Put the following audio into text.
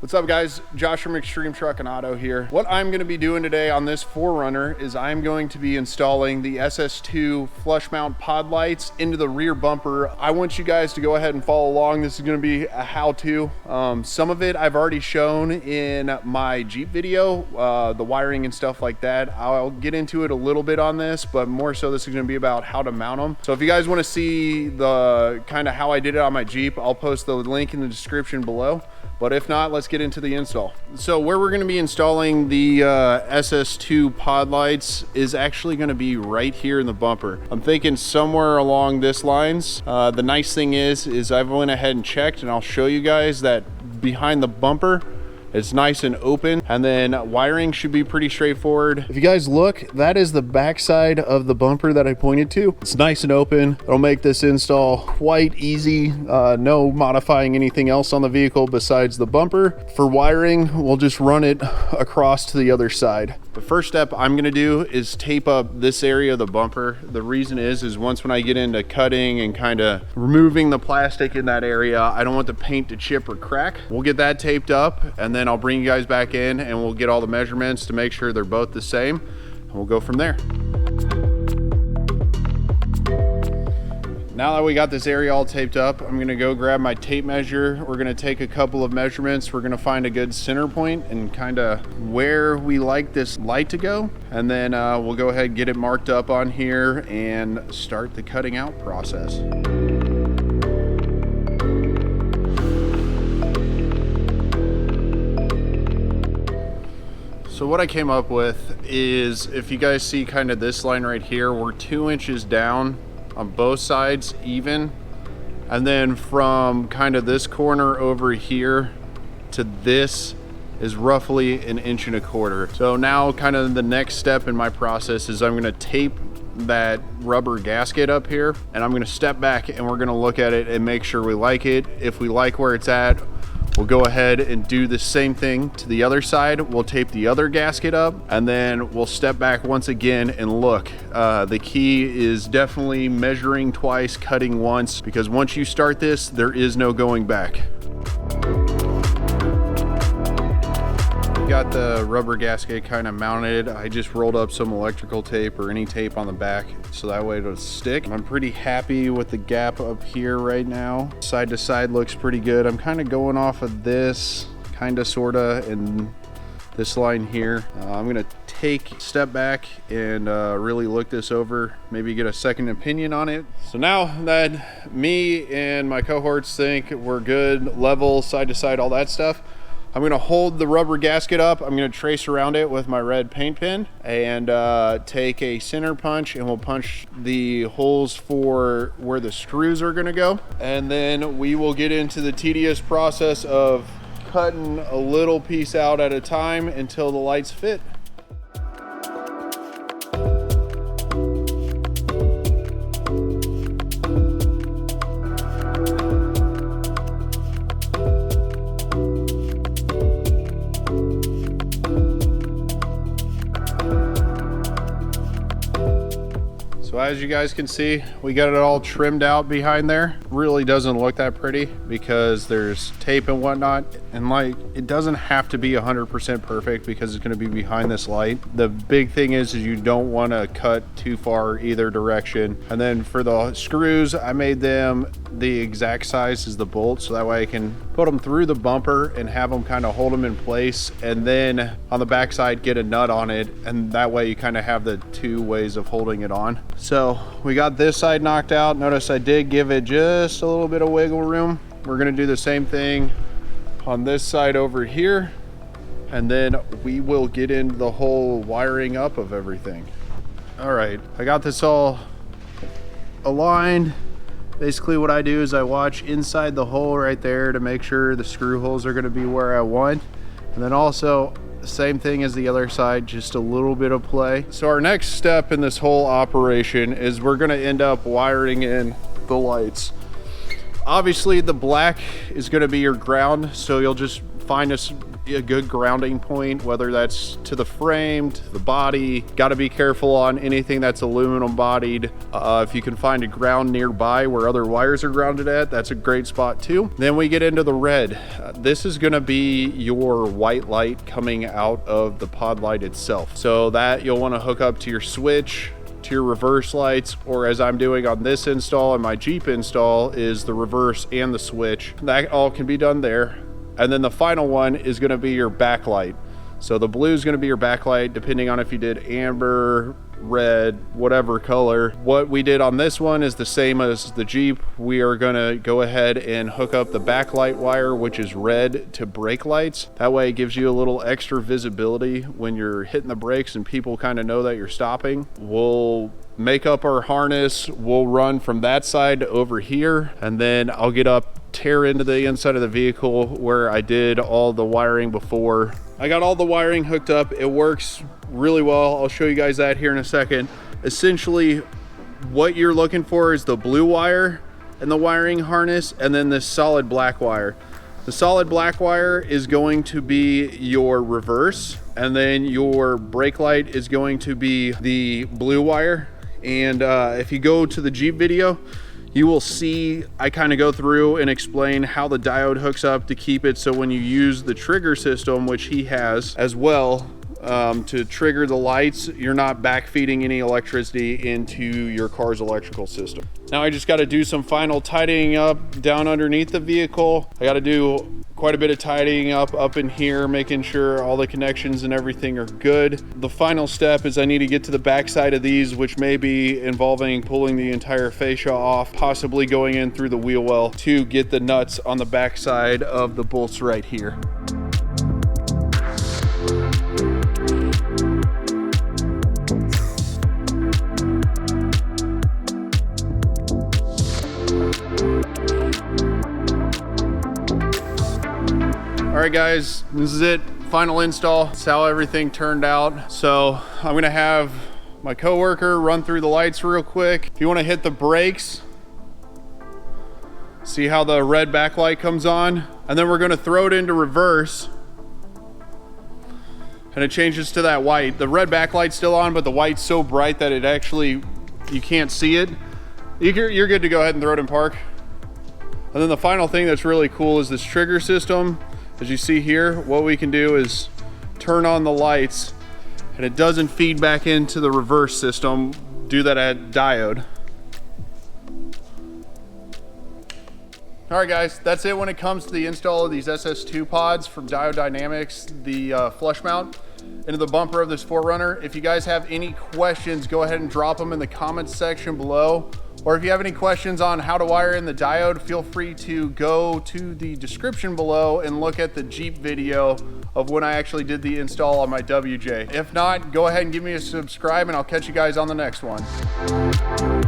What's up guys, Josh from Extreme Truck and Auto here. What I'm gonna be doing today on this 4Runner is I'm going to be installing the SS2 flush mount pod lights into the rear bumper. I want you guys to go ahead and follow along. This is gonna be a how-to. Some of it I've already shown in my Jeep video, the wiring and stuff like that. I'll get into it a little bit on this, but more so this is gonna be about how to mount them. So if you guys wanna see the kind of how I did it on my Jeep, I'll post the link in the description below. But if not, let's get into the install. So where we're gonna be installing the SS2 pod lights is actually gonna be right here in the bumper. I'm thinking somewhere along this lines. The nice thing is I went ahead and checked, and I'll show you guys that behind the bumper, it's nice and open, and then wiring should be pretty straightforward. If you guys look, that is the backside of the bumper that I pointed to. It's nice and open. It'll make this install quite easy. No modifying anything else on the vehicle besides the bumper. For wiring, we'll just run it across to the other side. The first step I'm gonna do is tape up this area of the bumper. The reason is once when I get into cutting and kind of removing the plastic in that area, I don't want the paint to chip or crack. We'll get that taped up, and then I'll bring you guys back in and we'll get all the measurements to make sure they're both the same, and we'll go from there. Now that we got this area all taped up, I'm gonna go grab my tape measure. We're gonna take a couple of measurements. We're gonna find a good center point and kind of where we like this light to go. And then we'll go ahead and get it marked up on here and start the cutting out process. So what I came up with is, if you guys see kind of this line right here, we're 2 inches down on both sides even, and then from kind of this corner over here to this is roughly 1.25 inches. So now kind of the next step in my process is I'm gonna tape that rubber gasket up here, and I'm gonna step back and we're gonna look at it and make sure we like it. If we like where it's at, we'll go ahead and do the same thing to the other side. We'll tape the other gasket up, and then we'll step back once again and look. The key is definitely measuring twice, cutting once, because once you start this, there is no going back. Got the rubber gasket kind of mounted. I just rolled up some electrical tape or any tape on the back so that way it'll stick. I'm pretty happy with the gap up here right now. Side to side looks pretty good. I'm kind of going off of this kind of sorta and this line here. I'm gonna take a step back and really look this over, maybe get a second opinion on it. So now that me and my cohorts think we're good, level, side to side, all that stuff, I'm gonna hold the rubber gasket up. I'm gonna trace around it with my red paint pen and take a center punch, and we'll punch the holes for where the screws are gonna go. And then we will get into the tedious process of cutting a little piece out at a time until the lights fit. So as you guys can see, we got it all trimmed out behind there. Really doesn't look that pretty because there's tape and whatnot. And like, it doesn't have to be 100% perfect because it's gonna be behind this light. The big thing is you don't wanna cut too far either direction. And then for the screws, I made them the exact size as the bolt, so that way I can put them through the bumper and have them kind of hold them in place. And then on the backside, get a nut on it. And that way you kind of have the two ways of holding it on. So we got this side knocked out. Notice I did give it just a little bit of wiggle room. We're gonna do the same thing on this side over here, and then we will get into the whole wiring up of everything. All right, I got this all aligned. Basically what I do is I watch inside the hole right there to make sure the screw holes are gonna be where I want. And then also same thing as the other side, just a little bit of play. So our next step in this whole operation is we're gonna end up wiring in the lights. Obviously the black is gonna be your ground, so you'll just find a good grounding point, whether that's to the frame, to the body. Got to be careful on anything that's aluminum bodied. If you can find a ground nearby where other wires are grounded at, that's a great spot too. Then we get into the red. This is going to be your white light coming out of the pod light itself. So that you'll want to hook up to your switch, to your reverse lights, or as I'm doing on this install and my Jeep install, is the reverse and the switch. That all can be done there. And then the final one is going to be your backlight. So the blue is going to be your backlight, depending on if you did amber, red, whatever color. What we did on this one is the same as the Jeep. We are going to go ahead and hook up the backlight wire, which is red, to brake lights. That way it gives you a little extra visibility when you're hitting the brakes and people kind of know that you're stopping. We'll make up our harness. We'll run from that side to over here, and then I'll get up, tear into the inside of the vehicle where I did all the wiring before. I got all the wiring hooked up. It works really well. I'll show you guys that here in a second. Essentially, what you're looking for is the blue wire and the wiring harness, and then this solid black wire. The solid black wire is going to be your reverse, and then your brake light is going to be the blue wire. And if you go to the Jeep video, you will see I kind of go through and explain how the diode hooks up to keep it so when you use the trigger system, which he has as well, to trigger the lights, you're not backfeeding any electricity into your car's electrical system. Now I just got to do some final tidying up down underneath the vehicle. I got to do quite a bit of tidying up in here, making sure all the connections and everything are good. The final step is I need to get to the back side of these, which may be involving pulling the entire fascia off, possibly going in through the wheel well to get the nuts on the back side of the bolts right here. All right guys, this is it, final install. That's how everything turned out. So I'm gonna have my coworker run through the lights real quick. If you wanna hit the brakes, see how the red backlight comes on, and then we're gonna throw it into reverse, and it changes to that white. The red backlight's still on, but the white's so bright that it actually, you can't see it. You're good to go ahead and throw it in park. And then the final thing that's really cool is this trigger system. As you see here, what we can do is turn on the lights, and it doesn't feed back into the reverse system. Do that at diode. All right guys, that's it when it comes to the install of these SS2 pods from Diode Dynamics, the flush mount into the bumper of this 4Runner. If you guys have any questions, go ahead and drop them in the comments section below. Or if you have any questions on how to wire in the diode, feel free to go to the description below and look at the Jeep video of when I actually did the install on my WJ. If not, go ahead and give me a subscribe, and I'll catch you guys on the next one.